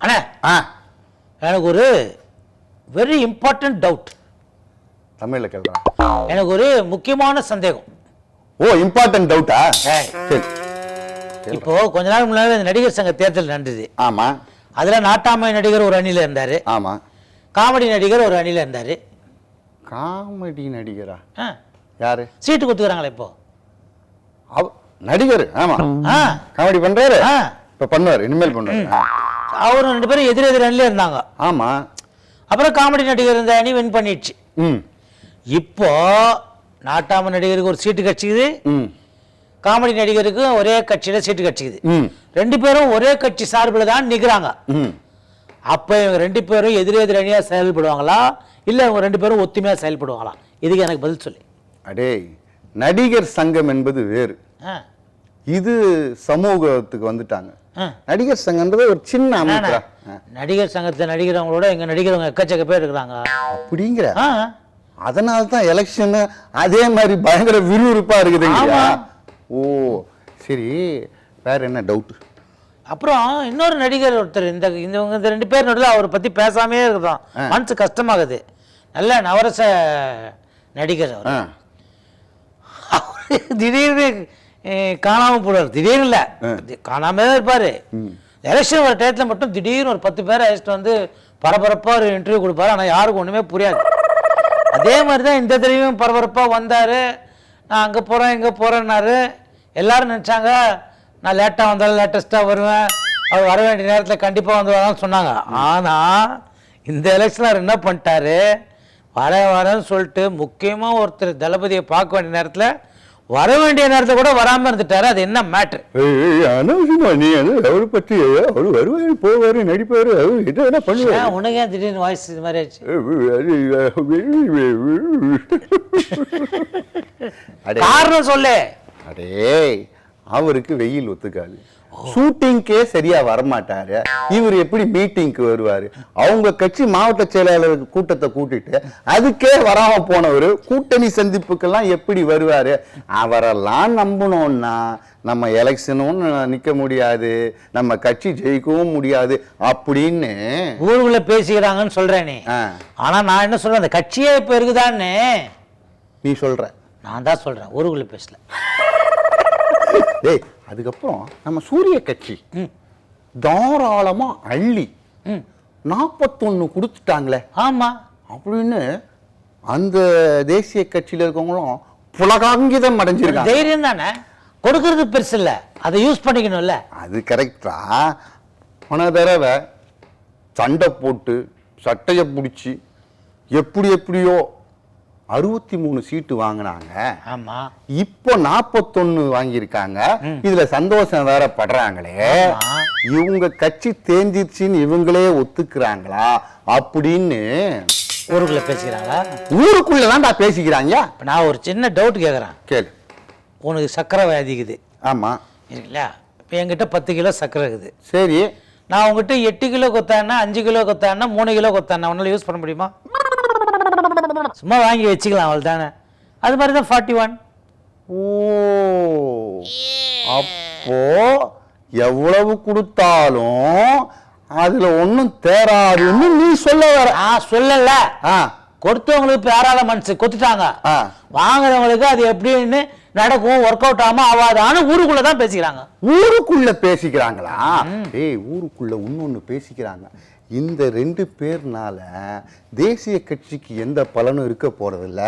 அண்ணா எனக்கு ஒரு very important doubt. தமிழில் கேட்குறேன். எனக்கு ஒரு முக்கியமான சந்தேகம். ஓ, இம்பார்ட்டன்ட் டவுட்டா? இப்போ கொஞ்ச நாள் முன்னாடி இந்த நடிகர் சங்க தேர்தல் நடந்தது. ஆமா. அதுல நாட்டாமை நடிகர் ஒரு அணியில இருந்தாரு. ஆமா. காமெடி நடிகர் ஒரு அணியில இருந்தாரு. காமெடி நடிகரா? யாரு? சீட்டு கொடுத்துக்கிறாங்களே இப்போ. நடிகர். ஆமா. காமெடி பண்றாரு. இப்ப பண்ணுவாரு, இனிமேல் பண்ணுவாரு. அவரும் ரெண்டு பேரும் எதிர் அணில இருந்தாங்க. ஆமா. அப்புறம் காமெடி நடிகர் இந்த அணி வின் பண்ணிடுச்சு. இப்போ நாட்டாமை நடிகருக்கு ஒரு சீட்டு கட்சிக்குது, காமெடி நடிகருக்கு ஒரே கட்சியில சீட்டு கட்சிக்குது. ரெண்டு பேரும் ஒரே கட்சி சார்பில் தான் நிற்கிறாங்க. அப்ப இவங்க ரெண்டு பேரும் எதிர் அணியா செயல்படுவாங்களா இல்ல இவங்க ரெண்டு பேரும் ஒத்துமையா செயல்படுவாங்களா? இதுக்கு எனக்கு பதில் சொல்லு. அடே, நடிகர் சங்கம் என்பது வேறு, இது சமூகத்துக்கு வந்துட்டாங்க. நடிகர் சங்கம்ன்றது ஒரு சின்ன அமைப்பு. நடிகர் சங்கத்தை நடிக்கிறவங்களோட எங்க நடிக்கிறவங்க எக்கச்சக்க பேர் இருக்கிறாங்க. அப்படிங்கிற அதனால தான் எலெக்ஷன் அதே மாதிரி பயங்கர விறுவிறுப்பா இருக்குதுங்க. ஓ சரி, வேற என்ன டவுட்? அப்புறம் இன்னொரு நடிகர் ஒருத்தர் இந்த ரெண்டு பேர் நடுவில் அவரை பத்தி பேசாமே இருக்குதான், மனசு கஷ்டமாகுது. நல்ல நவரச நடிகர் அவர். திடீர்னு காணாம போடுவார். திடீர்னு இல்ல, காணாம தான் இருப்பாரு. எலெக்ஷன் வர டயத்துல மட்டும் திடீர்னு ஒரு 10 பேரை அழைச்சிட்டு வந்து பரபரப்பா ஒரு இன்டர்வியூ கொடுப்பாரு. ஆனா யாருக்கும் ஒண்ணுமே புரியாது. அதே மாதிரிதான் இந்த தடவையும் பரபரப்பா வந்தாரு. நான் அங்க போறேன் இங்க போறேன்னாரு. எல்லாரும் நினைச்சாங்க நான் லேட்டா வந்தாலும் லேட்டஸ்டா வருவேன், அவர் வர வேண்டிய நேரத்தில் கண்டிப்பா வந்து சொன்னாங்க. ஆனா இந்த எலெக்ஷன் என்ன பண்ணிட்டாரு, வரேன்னு சொல்லிட்டு முக்கியமா ஒருத்தர் தளபதியை பார்க்க வேண்டிய நேரத்தில் வர வேண்டிய நேரத்தை கூட வராம இருந்துட்டாரு. அது என்ன மேட்டர்? அவரை பற்றி அவரு வருவாரு போவாரு நடிப்பாரு, என்ன பண்ணுவாரு. உனக்கு ஏன் திடீர்னு வாய்ஸ் இது மாதிரி ஆச்சு? காரணம் சொல்லு. அடே, அவருக்கு வெயில் ஒத்துக்காது, ஷூட்டிங்கே சரியா வரமாட்டாரு. இவர் எப்படி மீட்டிங்க்கு வருவாரு? அவங்க கட்சி மாவட்ட செயலாளர் கூட்டத்தை கூட்டிட்டு அதுக்கே வராம போனவர் கூட்டணி சந்திப்புக்கெல்லாம் எப்படி வருவாரு? அவரெல்லாம் நம்பணும்னா நம்ம எலெக்ஷனும் நிக்க முடியாது, நம்ம கட்சி ஜெயிக்கவும் முடியாது அப்படின்னு ஊருக்குள்ள பேசிக்கிறாங்கன்னு சொல்றேனே. ஆனா நான் என்ன சொல்றேன், அந்த கட்சியே இப்ப இருக்குதான்னு நீ சொல்ற. நான் தான் சொல்றேன், ஊருக்குள்ள பேசல. அதுக்கப்புறம் நம்ம சூரிய கட்சி தாராளமா அள்ளி 41 கொடுத்துட்டாங்களே. ஆமா அப்படின்னு அந்த தேசிய கட்சியில இருக்கவங்களும் புலகாங்கிதம் அடைஞ்சிருக்காங்க. தைரியம் தானே, கொடுக்கறது பெருசு இல்ல, அதை யூஸ் பண்ணிக்கணும்ல. அது கரெக்டா. போன தடவை சண்டை போட்டு சட்டையை பிடிச்சி எப்படியோ 63 சீட்டு வாங்கினாங்க. ஆமா. இப்போ 41 வாங்கியிருக்காங்க. இதுல சந்தோஷம் வேற படுறாங்களே. இவங்க கட்சி தேஞ்சிருச்சுன்னு இவங்களே ஒத்துக்கிறாங்களா அப்படின்னு ஊருக்குள்ள பேசிக்கிறாங்களா? ஊருக்குள்ளதான் பேசிக்கிறாங்க. நான் ஒரு சின்ன டவுட் கேட்கறேன். கேளு. உனக்கு சர்க்கரை வியாதி இருக்குது. ஆமா இருக்குல்ல? இப்போ என்கிட்ட 10 கிலோ சர்க்கரை இருக்குது. சரி, நான் உங்ககிட்ட 8 கிலோ கொத்தானா 5 கிலோ கொத்தானா 3 கிலோ கொத்தானா உன்னால யூஸ் பண்ண முடியுமா? சும்மா வாங்கி வச்சுக்கலாம், அவள் தானே. அது மாதிரி தான் 41. ஓ, அப்போ எவ்வளவு கொடுத்தாலும் அதுல ஒன்னும் தேராதுன்னு நீ சொல்ல வர? சொல்லல. கொடுத்தவங்களுக்கு யாரால மனசு கொத்துட்டாங்க, வாங்குறவங்களுக்கு அது எப்படின்னு நடக்கும், ஒர்க் அவுட் ஆகாம ஆகாதான்னு ஊருக்குள்ளதான் பேசிக்கிறாங்க. ஊருக்குள்ள பேசிக்கிறாங்களா? ஊருக்குள்ள இன்னொன்னு பேசிக்கிறாங்க. இந்த 2 பேர்னால தேசிய கட்சிக்கு எந்த பலனும் இருக்க போறதில்ல.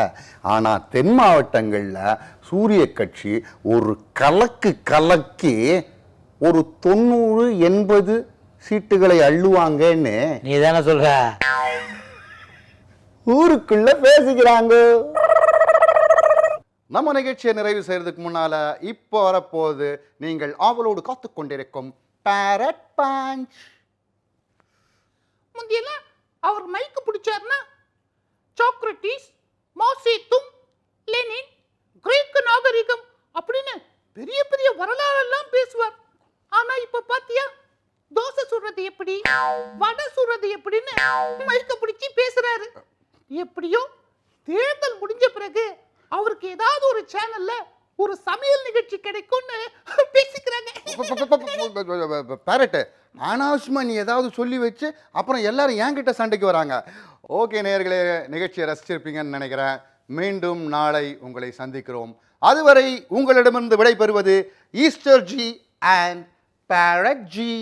ஆனா தென் மாவட்டங்கள்ல சூரிய கட்சி ஒரு கலக்கி ஒரு 90-80 சீட்டுகளை அள்ளுவாங்கன்னு நீ தானே சொல்ற. ஊருக்குள்ள பேசிக்கிறாங்க. நம்ம நிகழ்ச்சியை நிறைவு செய்யறதுக்கு முன்னால இப்போ வரப்போது நீங்கள் ஆவலோடு காத்து கொண்டிருக்கும் பேரட் பஞ்ச். முந்தியெல்லாம் அவர் மைக்கு பிடிச்சாருன்னா சாக்ரட்டிஸ், மாசேத்தும், லெனின், கிரேக்க நாகரிகம் அப்படின்னு பெரிய பெரிய வரலாறெல்லாம் பேசுவார். ஆனா இப்ப பாத்தியா, தோசை சுடுறது எப்படி, வடை சுடுறது எப்படின்னு மைக்க பிடிச்சி பேசுறாரு. எப்படியோ தேர்தல் முடிஞ்ச பிறகு அவருக்கு ஏதாவது ஒரு சேனல்ல ஒரு சமையல் நிகழ்ச்சி கிடைக்கும்னு பேசிக்கிறாங்க. பேரட்டு அனாவசியமா நீ ஏதாவது சொல்லி வச்சு அப்புறம் எல்லாரும் என்கிட்ட சண்டைக்கு வராங்க. ஓகே நேயர்களே, நிகழ்ச்சியை ரசிச்சிருப்பீங்கன்னு நினைக்கிறேன். மீண்டும் நாளை உங்களை சந்திக்கிறோம். அதுவரை உங்களிடமிருந்து விடை பெறுவது Easter ji and Parrot G.